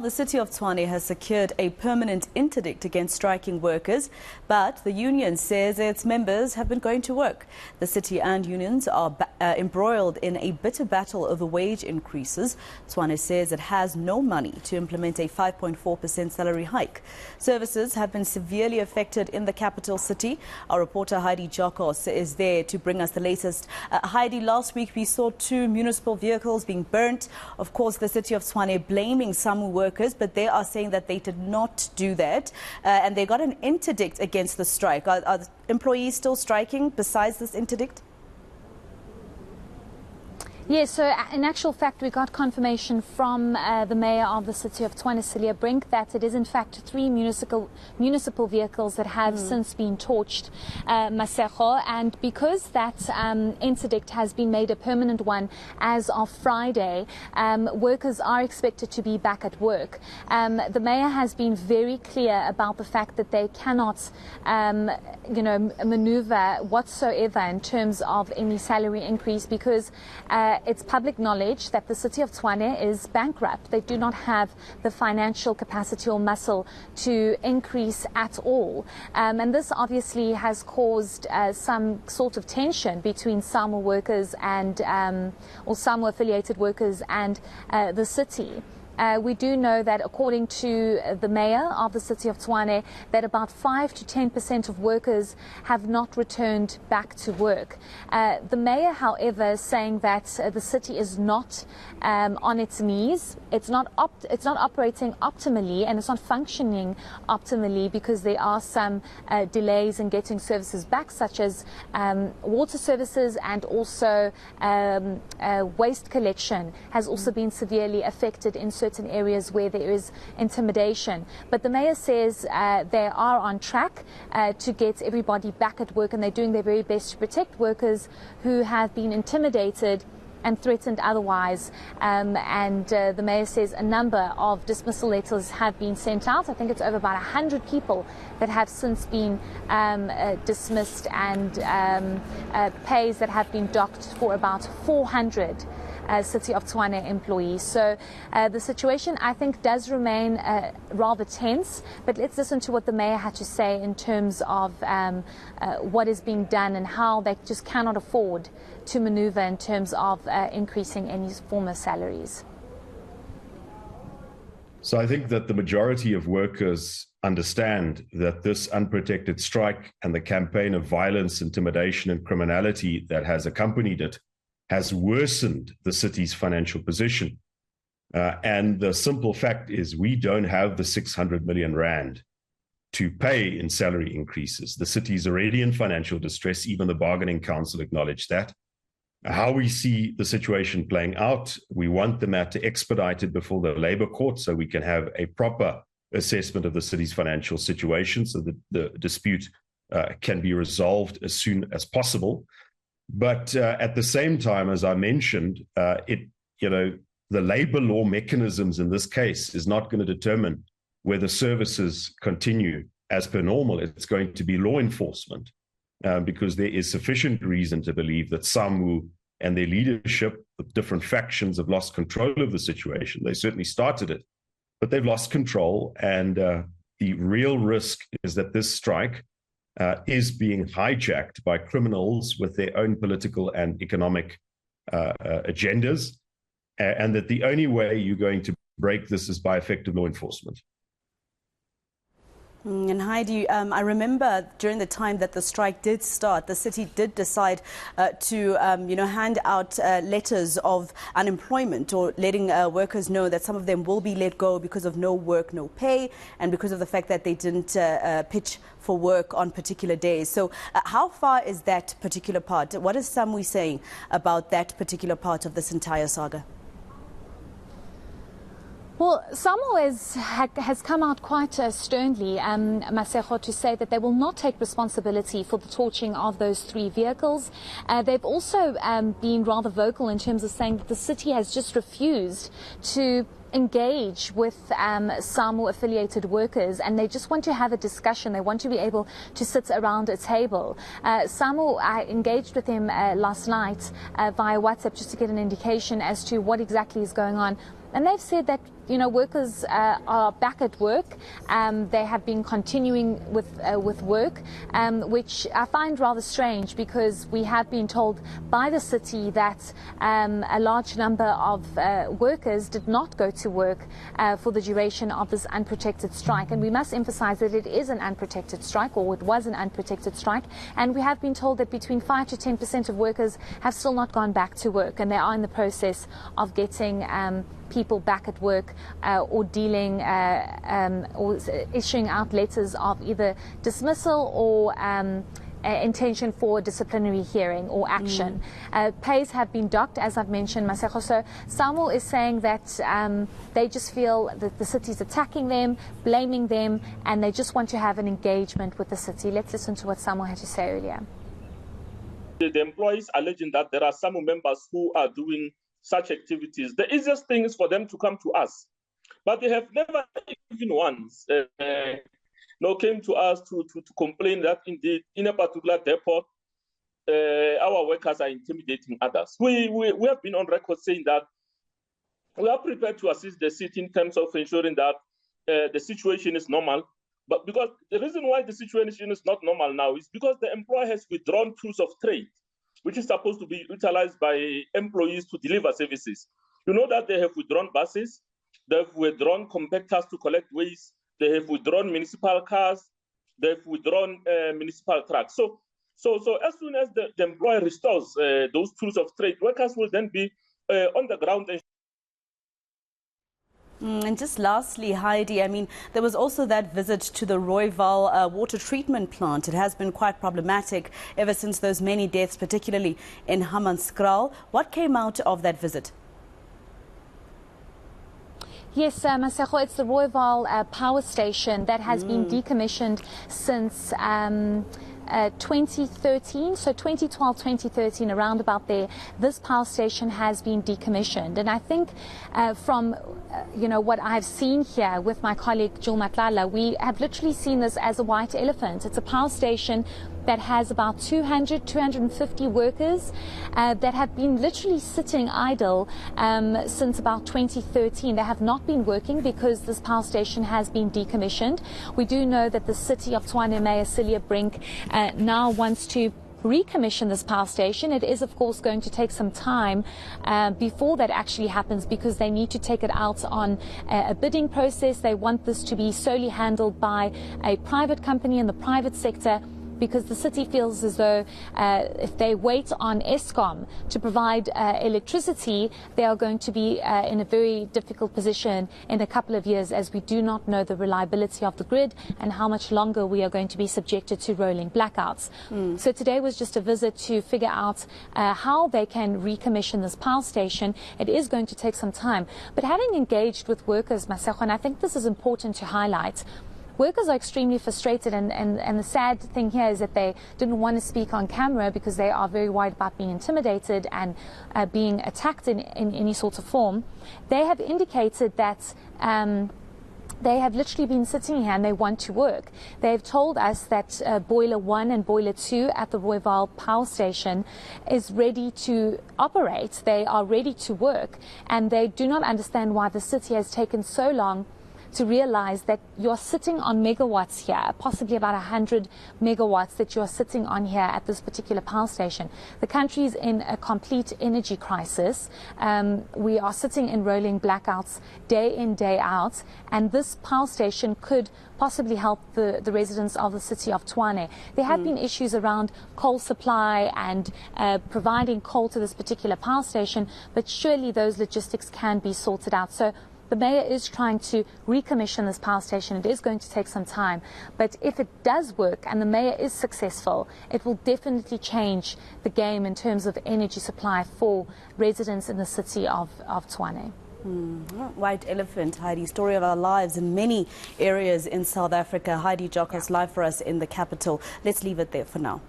The city of Tshwane has secured a permanent interdict against striking workers, but the union says its members have been going to work. The city and unions are embroiled in a bitter battle over wage increases. Tshwane says it has no money to implement a 5.4% salary hike. Services have been severely affected in the capital city. Our reporter Heidi Jokos is there to bring us the latest. Heidi, last week we saw 2 municipal vehicles being burnt. Of course, the city of Tshwane blaming some workers, but they are saying that they did not do that, and they got an interdict against the strike. Are the employees still striking besides this interdict? Yes, so in actual fact, we got confirmation from the mayor of the city of Tshwane, Brink, that it is in fact 3 municipal vehicles that have since been torched, Masego, and because that interdict has been made a permanent one as of Friday, workers are expected to be back at work. The mayor has been very clear about the fact that they cannot, maneuver whatsoever in terms of any salary increase because it's public knowledge that the city of Tshwane is bankrupt. They do not have the financial capacity or muscle to increase at all. And this obviously has caused some sort of tension between SAMWA workers and, or SAMWA affiliated workers and the city. We do know that according to the mayor of the city of Tshwane, that about 5 to 10% of workers have not returned back to work. The mayor, however, is saying that the city is not on its knees. It's not operating optimally and it's not functioning optimally because there are some delays in getting services back, such as water services, and also waste collection has also been severely affected in certain areas where there is intimidation. But the mayor says they are on track to get everybody back at work, and they're doing their very best to protect workers who have been intimidated and threatened otherwise. The mayor says a number of dismissal letters have been sent out. I think it's over about 100 people that have since been dismissed, and pays that have been docked for about 400 City of Tshwane employees. So the situation, I think, does remain rather tense, but let's listen to what the mayor had to say in terms of what is being done and how they just cannot afford to maneuver in terms of increasing any former salaries. So I think that the majority of workers understand that this unprotected strike and the campaign of violence, intimidation and criminality that has accompanied it has worsened the city's financial position. And the simple fact is we don't have the 600 million rand to pay in salary increases. The city is already in financial distress. Even the bargaining council acknowledged that. How we see the situation playing out, we want the matter expedited before the Labour Court so we can have a proper assessment of the city's financial situation so that the dispute can be resolved as soon as possible. But at the same time, as I mentioned, the labor law mechanisms in this case is not going to determine whether services continue as per normal. It's going to be law enforcement because there is sufficient reason to believe that SAMWA and their leadership, the different factions, have lost control of the situation. They certainly started it, but they've lost control. And the real risk is that this strike is being hijacked by criminals with their own political and economic agendas, and that the only way you're going to break this is by effective law enforcement. And Heidi, I remember during the time that the strike did start, the city did decide to, hand out letters of unemployment, or letting workers know that some of them will be let go because of no work, no pay, and because of the fact that they didn't pitch for work on particular days. So how far is that particular part? What is SAMWA saying about that particular part of this entire saga? Well, SAMWA has come out quite sternly, Masego, to say that they will not take responsibility for the torching of those 3 vehicles. They've also been rather vocal in terms of saying that the city has just refused to engage with SAMWA affiliated workers, and they just want to have a discussion. They want to be able to sit around a table. SAMWA, I engaged with them last night via WhatsApp just to get an indication as to what exactly is going on. And they've said that, workers are back at work. They have been continuing with work, which I find rather strange because we have been told by the city that a large number of workers did not go to work for the duration of this unprotected strike. And we must emphasize that it is an unprotected strike, or it was an unprotected strike. And we have been told that between 5 to 10% of workers have still not gone back to work, and they are in the process of getting people back at work or dealing or issuing out letters of either dismissal or intention for disciplinary hearing or action. Pays have been docked, as I've mentioned, Masego. So Samuel is saying that they just feel that the city's attacking them, blaming them, and they just want to have an engagement with the city. Let's listen to what Samuel had to say earlier. The employees alleging that there are some members who are doing such activities. The easiest thing is for them to come to us, but they have never even once came to us to complain that indeed in a particular depot our workers are intimidating others. We have been on record saying that we are prepared to assist the city in terms of ensuring that the situation is normal. But because the reason why the situation is not normal now is because the employer has withdrawn tools of trade, which is supposed to be utilized by employees to deliver services. You know that they have withdrawn buses, they've withdrawn compactors to collect waste, they have withdrawn municipal cars, they've withdrawn municipal trucks. So as soon as the employer restores those tools of trade, workers will then be on the ground. And just lastly, Heidi, I mean, there was also that visit to the Rooiwal water treatment plant. It has been quite problematic ever since those many deaths, particularly in Hammanskraal. What came out of that visit? Yes, Masego, it's the Rooiwal power station that has been decommissioned since 2013, so 2012, 2013, around about there, this power station has been decommissioned. And I think from what I've seen here with my colleague Jul Matlala, we have literally seen this as a white elephant. It's a power station that has about 250 workers that have been literally sitting idle since about 2013. They have not been working because this power station has been decommissioned. We do know that the city of Tshwane Mayor Celia Brink now wants to recommission this power station. It is, of course, going to take some time before that actually happens because they need to take it out on a bidding process. They want this to be solely handled by a private company in the private sector, because the city feels as though if they wait on Eskom to provide electricity, they are going to be in a very difficult position in a couple of years, as we do not know the reliability of the grid and how much longer we are going to be subjected to rolling blackouts. So today was just a visit to figure out how they can recommission this power station. It is going to take some time. But having engaged with workers, Masego, and I think this is important to highlight, workers are extremely frustrated, and the sad thing here is that they didn't want to speak on camera because they are very worried about being intimidated and being attacked in any sort of form. They have indicated that they have literally been sitting here and they want to work. They've told us that Boiler 1 and Boiler 2 at the Rooiwal power station is ready to operate. They are ready to work, and they do not understand why the city has taken so long to realize that you're sitting on megawatts here, possibly about 100 megawatts that you're sitting on here at this particular power station. The country is in a complete energy crisis. We are sitting in rolling blackouts day in, day out, and this power station could possibly help the residents of the city of Tshwane. There have been issues around coal supply and providing coal to this particular power station, but surely those logistics can be sorted out. So the mayor is trying to recommission this power station. It is going to take some time, but if it does work and the mayor is successful, it will definitely change the game in terms of energy supply for residents in the city of Tshwane. White elephant, Heidi, story of our lives in many areas in South Africa. Heidi Jokos live for us in the capital. Let's leave it there for now.